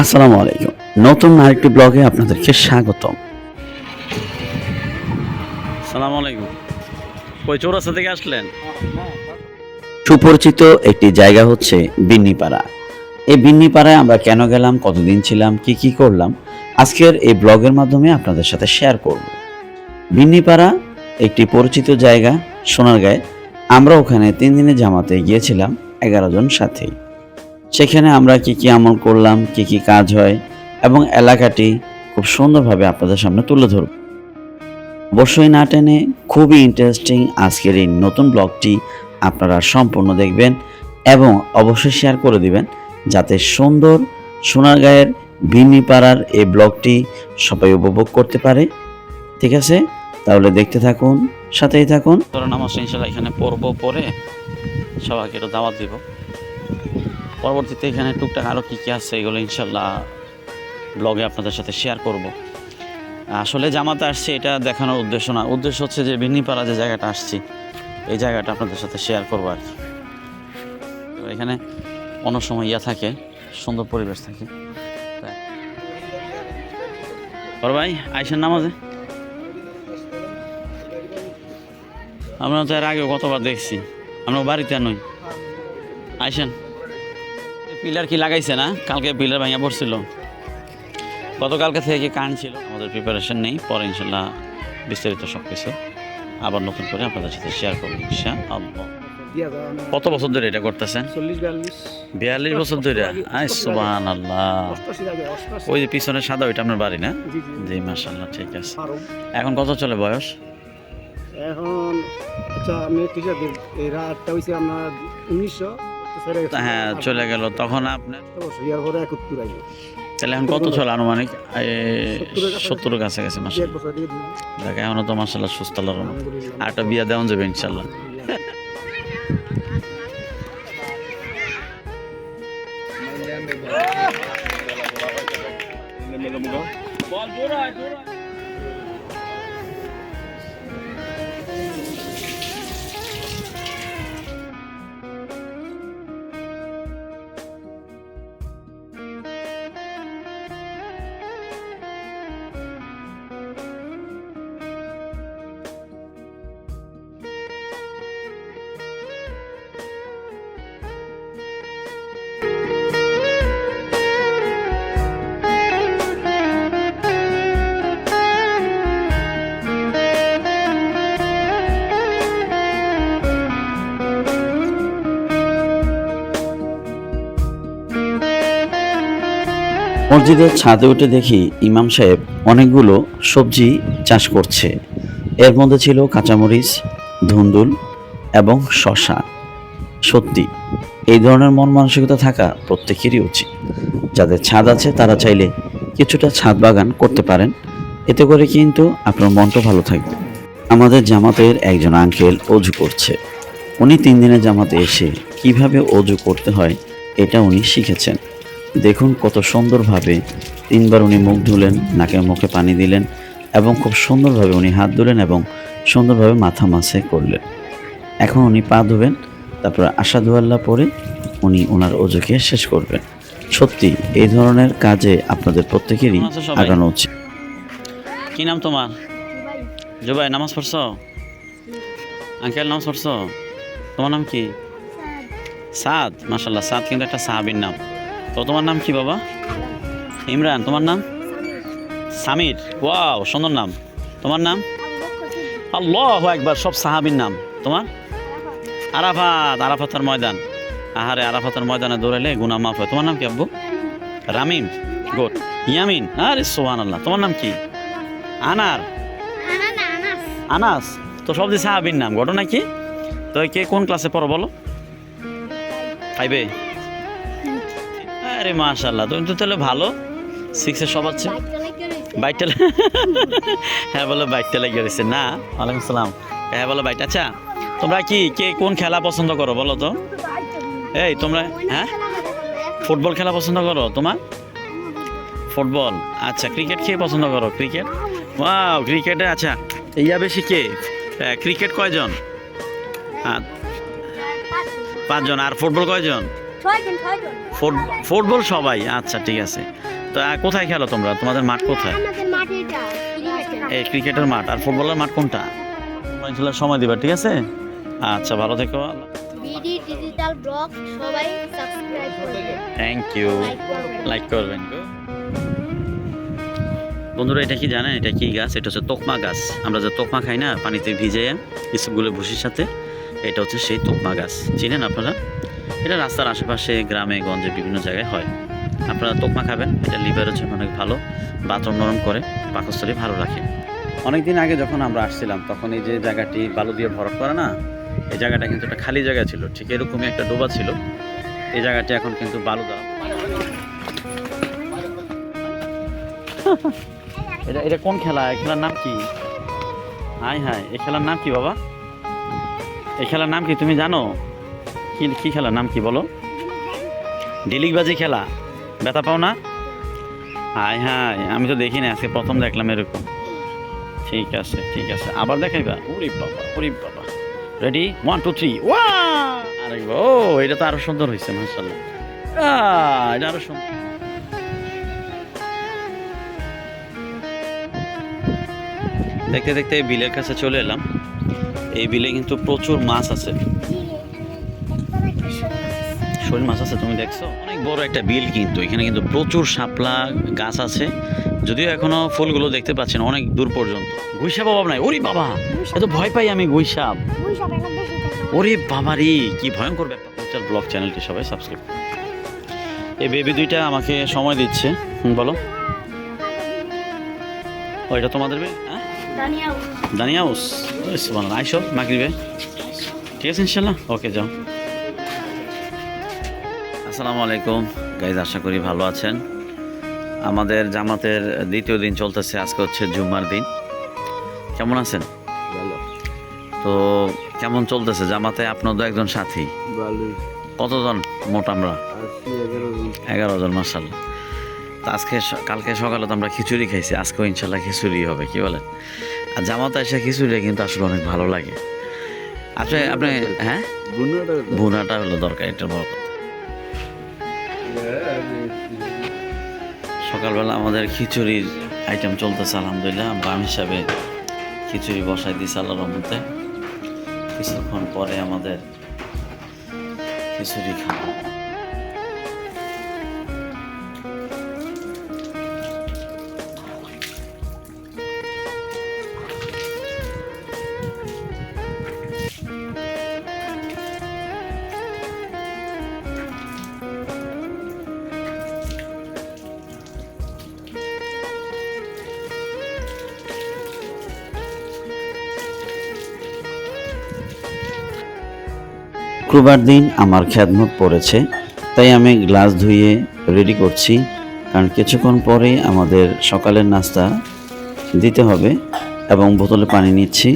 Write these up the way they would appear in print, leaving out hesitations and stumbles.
আসসালামু আলাইকুম। নতুন আরেকটি ব্লগে আপনাদেরকে স্বাগতম। আসসালামু আলাইকুম। কই চৌরাস্তা থেকে আসলেন? সুপরিচিত একটি জায়গা হচ্ছে বিন্নিপাড়া। এই বিন্নিপাড়ায় আমরা কেন গেলাম, কতদিন ছিলাম, কি করলাম, আজকের এই ব্লগের মাধ্যমে আপনাদের সাথে শেয়ার করব। বিন্নিপাড়া একটি পরিচিত জায়গা সোনারগাঁয়ে। আমরা ওখানে 3 দিনের জামাতে গিয়েছিলাম 11 জন সাথী। সেখানে আমরা কি আমল করলাম, কি কাজ হয় এবং এলাকাটি খুব সুন্দরভাবে আপনাদের সামনে তুলে ধরব। অবশ্যই না টেনে খুবই ইন্টারেস্টিং আজকের এই নতুন ব্লগটি আপনারা সম্পূর্ণ দেখবেন এবং অবশ্যই শেয়ার করে দিবেন যাতে সুন্দর সোনারগাঁয়ের বিন্নিপাড়ার এই ব্লগটি সবাই উপভোগ করতে পারে। ঠিক আছে, তাহলে দেখতে থাকুন, সাথেই থাকুন। নামাজ ইনশাআল্লাহ এখানে পড়ব, পরে সবাইকে একটু দাওয়াত দিব। পরবর্তীতে এখানে টুকটাক আরও কী আছে এগুলো ইনশাল্লাহ ব্লগে আপনাদের সাথে শেয়ার করব। আসলে জামাতে আসছে এটা দেখানোর উদ্দেশ্য না, উদ্দেশ্য হচ্ছে যে বিন্নিপাড়া যে জায়গাটা আসছি এই জায়গাটা আপনাদের সাথে শেয়ার করবো আর কি। এখানে অন্য সময় থাকে, সুন্দর পরিবেশ থাকে। বড় ভাই আইসেন নামাজে। আমরা তো এর আগেও কতবার দেখছি, আমরা বাড়িতে নই। আইসেন। পিলার কি লাগাইছে না? কালকে পিলার ভাঙা পড়ছিল, গতকালকে থেকে কারেন্ট ছিল। আমাদের প্রিপারেশন নেই, পরে ইনশাল্লাহ বিস্তারিত সব কিছু আবার নতুন করে আপনাদের সাথে শেয়ার করবো ইনশাআল্লাহ। কত বছর ধরে এটা করতেছেন? 42 বছর ধরে। সুবহানাল্লাহ। ওই যে পিছনে সাদা ওইটা আপনার বাড়ি না? জি মাশাআল্লাহ, ঠিক আছে। এখন কত চলে বয়স? এখন আমি এই রাতটা হইছে আপনার 1900। হ্যাঁ চলে গেল তখন আপনার। তাহলে এখন কত চলে আনুমানিক? 70-এর কাছাকাছি মাশাআল্লাহ। দেখ এখনো তো মাশাআল্লাহ সুস্থ আল্লাহর রহমতে। আর একটা বিয়া দেওয়া যাবে ইনশাআল্লাহ। মসজিদের ছাদে উঠে দেখি ইমাম সাহেব অনেকগুলো সবজি চাষ করছে। এর মধ্যে ছিল কাঁচামরিচ, ধুন্দুল এবং শসা। সত্যি এই ধরনের মন মানসিকতা থাকা প্রত্যেকেরই উচিত। যাদের ছাদ আছে তারা চাইলে কিছুটা ছাদ বাগান করতে পারেন, এতে করে কিন্তু আপনার মনটা ভালো থাকবে। আমাদের জামাতের একজন আঙ্কেল অজু করছে। উনি 3 দিনের জামাতে এসে কিভাবে অজু করতে হয় এটা উনি শিখেছেন। দেখুন কত সুন্দরভাবে 3বার উনি মুখ ধুলেন, নাকের মুখে পানি দিলেন এবং খুব সুন্দরভাবে উনি হাত ধুলেন এবং সুন্দরভাবে মাথা মাসে করলেন। এখন উনি পা ধুবেন, তারপর আশহাদু আল্লাহ পরে উনি ওনার অজুকে শেষ করবেন। সত্যি এই ধরনের কাজে আপনাদের প্রত্যেকেরই আগানো উচিত। কি নাম তোমার? জুবাই। নামাজ পড়ছো? আঙ্কেল নামাজ পড়ছো? তোমার নাম কি? সাদ। মাশাআল্লাহ, সাদ কিন্তু একটা সাহাবীর নাম। তো তোমার নাম কি বাবা? ইমরান। তোমার নাম? সামির। ওয়াও, সুন্দর নাম। তোমার নাম? আল্লাহু আকবার, সব সাহাবীর নাম। তোমার? আরাফাত। আরাফাতের ময়দান। আহারে, আরাফাতের ময়দানে দৌড়াইলে গুনাহ মাফ হয়। তোমার নাম কি আব্বু? রামিম। গুড। ইয়ামিন। আরে সুবহানাল্লাহ। তোমার নাম কি? আনার। আনাস। তো সব যে সাহাবীর নাম, ঘটনা কি? তো কে কোন ক্লাসে পড়ো বলো? 5-এ। আরে মাশাআল্লাহ, তুমি তো তাহলে ভালো। 6-এ সব আছে। বাইকটা হ্যাঁ বলো, বাইকটা লাগিয়ে রয়েছে না? ওয়ালাইকুম আসসালাম। হ্যাঁ বলো বাইক। আচ্ছা তোমরা কে কোন খেলা পছন্দ করো বলো তো? এই তোমরা হ্যাঁ ফুটবল খেলা পছন্দ করো? তোমার ফুটবল। আচ্ছা ক্রিকেট কে পছন্দ করো? ক্রিকেট। ওয়াও, ক্রিকেটে আচ্ছা বেশি কে? ক্রিকেট কয়জন? 5 জন। আর ফুটবল কয়জন? 6 জন। ফুটবল সবাই। আচ্ছা ঠিক আছে। তা কোথায় খেলো তোমরা? তোমাদের মাঠ কোথায়? আমাদের মাঠে এটা এই ক্রিকেটের মাঠ। আর ফুটবলের মাঠ কোনটা? তোমরা ইনশাল্লাহ সময় দিবা, ঠিক আছে? আচ্ছা, ভালো থেকো। বিডি ডিজিটাল ব্লগ সবাই সাবস্ক্রাইব করবেন, থ্যাংক ইউ। লাইক করবেন। লাইক করবেন। বন্ধুরা, এটা কি জানেন? এটা কি গাছ? এটা হচ্ছে তোকমা গাছ। আমরা যে তোকমা খাই না পানিতে ভিজে ইসবগুলো ভুসির সাথে, এটা হচ্ছে সেই তোকমা গাছ। চিনেন আপনারা? এটা রাস্তার আশেপাশে গ্রামে গঞ্জে বিভিন্ন জায়গায় হয়। আপনারা তোকমা খাবেন, এটা লিভারের জন্য অনেক ভালো, বাথরুম নরম করে, পাকস্থলী ভালো রাখে। অনেক দিন আগে যখন আমরা আসছিলাম তখন এই যে জায়গাটি বালু দিয়ে ভরাট করা না, এই জায়গাটা কিন্তু একটা খালি জায়গা ছিল, ঠিক এরকমই একটা ডোবা ছিল। এই জায়গাটি এখন কিন্তু বালু দ্বারা এটা এটা কোন খেলা? এই খেলার নাম কি? হাই হাই, এই খেলার নাম কি বাবা? এই খেলার নাম কি তুমি জানো? কি কি খেলার নাম কি বলো? ডিলিগবাজি খেলা। ব্যথা পাও না? হাই হাই, আমি তো দেখি না, আজকে প্রথম দেখলাম এরকম। ঠিক আছে ঠিক আছে, আবার দেখাইবা? ওরে বাবা ওরে বাবা। রেডি, 1 2 3 ওয়া! আরে ও, এটা তো আরো সুন্দর হয়েছে মাশাআল্লাহ। এটা আরো সুন্দর। দেখতে দেখতে বিলের কাছে চলে এলাম। এই বিলে কিন্তু প্রচুর মাছ আছে। শোল মাছ আছে, তুমি দেখছো? অনেক বড় একটা বিল কিন্তু। এখানে কিন্তু প্রচুর শাপলা গাছ আছে, যদিও এখনো ফুলগুলো দেখতে পাচ্ছেন অনেক দূর পর্যন্ত। গুইসাপ অভাব নাই। ওরে বাবা, এত ভয় পাই আমি গুইসাপ। ওরে বাবা রে, কি ভয়ঙ্কর ব্যাপার। ব্লগ চ্যানেলটি সবাই সাবস্ক্রাইব করুন। এই বেবি দুইটা আমাকে সময় দিচ্ছে। বলো, ও এটা তোমাদের বিল? হ্যাঁ, দানিয়াউস। আইসো মাগরিবে, ঠিক আছে ইনশাল্লাহ। ওকে, যাও। আসসালামু আলাইকুম গাইজ, আশা করি ভালো আছেন। আমাদের জামাতের দ্বিতীয় দিন চলতেছে, আজকে হচ্ছে জুম্মার দিন। কেমন আছেন? তো কেমন চলতেছে জামাতে? আপনাদের একজন সাথী। কতজন মোট? আমরা 11 জন, মাশাআল্লাহ। তো আজকে কালকে সকালে তো আমরা খিচুড়ি খাইছি, আজকেও ইনশাল্লাহ খিচুড়ি হবে, কি বলেন? আর জামাতে এসে খিচুড়িটা কিন্তু আসলে অনেক ভালো লাগে। আপনি আপনি হ্যাঁ, ভুনাটা হলো দরকার, এটা বড় কথা। সকালবেলা আমাদের খিচুড়ির আইটেম চলতেছে আলহামদুলিল্লাহ। আমরা আমি হিসাবে খিচুড়ি বসাই দিই আল্লাহর রহমতে। কিছুক্ষণ পরে আমাদের খিচুড়ি খাবো। শুক্রবার দিন আমার খেদমত পড়েছে, তাই আমি গ্লাস ধুয়ে রেডি করছি, কারণ কিছুক্ষণ পরে আমাদের সকালের নাস্তা দিতে হবে। এবং বোতলে পানি নিচ্ছি,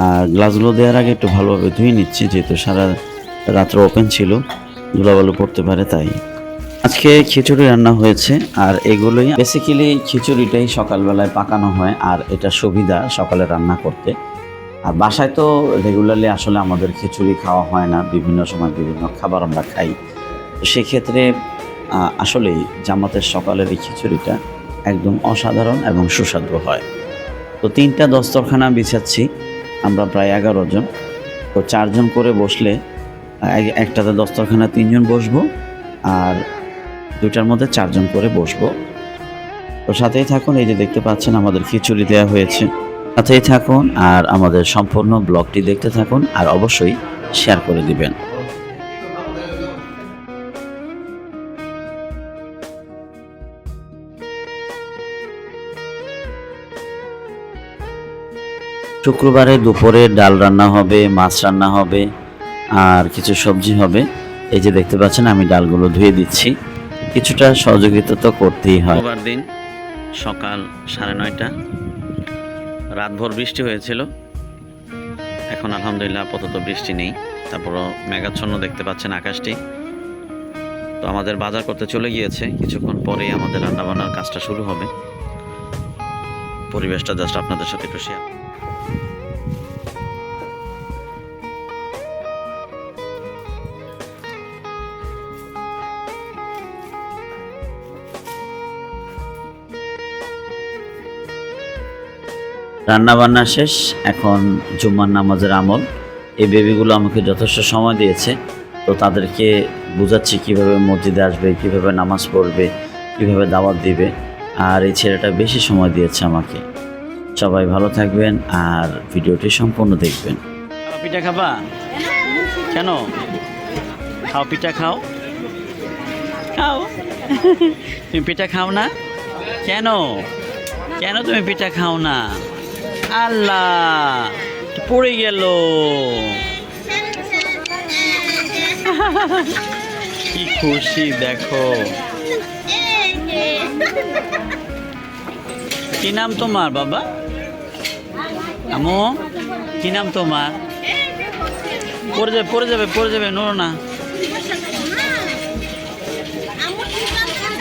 আর গ্লাসগুলো দেওয়ার আগে একটু ভালোভাবে ধুয়ে নিচ্ছি, যেহেতু সারা রাত্র ওপেন ছিল, ধুলাবালু পড়তে পারে। তাই আজকে খিচুড়ি রান্না হয়েছে, আর এগুলোই বেসিক্যালি খিচুড়িটাই সকালবেলায় পাকানো হয়, আর এটা সুবিধা সকালে রান্না করতে। আর বাসায় তো রেগুলারলি আসলে আমাদের খিচুড়ি খাওয়া হয় না, বিভিন্ন সময় বিভিন্ন খাবার আমরা খাই। তো সেক্ষেত্রে আসলেই জামাতের সকালের এই খিচুড়িটা একদম অসাধারণ এবং সুস্বাদু হয়। তো 3টা দস্তরখানা বিছাচ্ছি, আমরা প্রায় 11 জন। তো 4 জন করে বসলে একটাতে দস্তরখানা 3 জন বসবো, আর 2টার মধ্যে 4 জন করে বসবো। তো সাথেই থাকুন, এই যে দেখতে পাচ্ছেন আমাদের খিচুড়ি দেওয়া হয়েছে। সাথেই থাকুন আর আমাদের সম্পূর্ণ ব্লগটি দেখতে থাকুন, আর অবশ্যই শেয়ার করে দিবেন। শুক্রবারে দুপুরে ডাল রান্না হবে, মাছ রান্না হবে, আর কিছু সবজি হবে। এই যে দেখতে পাচ্ছেন আমি ডালগুলো ধুয়ে দিচ্ছি, কিছুটা সহযোগিতা তো করতেই হয়। শুক্রবার দিন সকাল 9:30, রাতভর বৃষ্টি হয়েছিল। এখন আলহামদুলিল্লাহ আপাতত বৃষ্টি নেই, তারপরও মেঘাচ্ছন্ন দেখতে পাচ্ছেন আকাশটি। তো আমাদের বাজার করতে চলে গিয়েছে, কিছুক্ষণ পরেই আমাদের রান্নাবান্নার কাজটা শুরু হবে। পরিবেশটা জাস্ট আপনাদের সাথে একটু শেয়ার। রান্না বান্না শেষ, এখন জুম্মার নামাজের আমল। এই বেবিগুলো আমাকে যথেষ্ট সময় দিয়েছে, তো তাদেরকে বোঝাচ্ছি কিভাবে মসজিদে আসবে, কিভাবে নামাজ পড়বে, কিভাবে দাওয়াত দিবে। আর এই ছেলেটা বেশি সময় দিয়েছে আমাকে। সবাই ভালো থাকবেন আর ভিডিওটি সম্পূর্ণ দেখবেন। পিঠা খাবা? কেন খাও? পিঠা খাও, খাও। তুমি পিঠা খাও না কেন? কেন তুমি পিঠা খাও না? আল্লাহ, পড়ে গেল। কি খুশি দেখো। কি নাম তোমার বাবা? আমু, কি নাম তোমার? পড়ে যাবে, পড়ে যাবে, পড়ে যাবে, নড়ো না।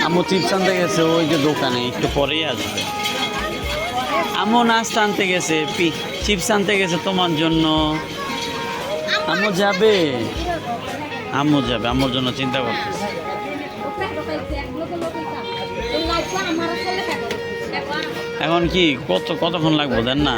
আম্মু চিপস আনতে গেছে ওই যে দোকানে, একটু পরেই আসবে। আম্মু নাস্তা আনতে গেছে, চিপস আনতে গেছে তোমার জন্য। আম্মু যাবে, আম্মু যাবে, আম্মুর জন্য চিন্তা করতেছে। এখন কি কতক্ষণ লাগবো দেন না?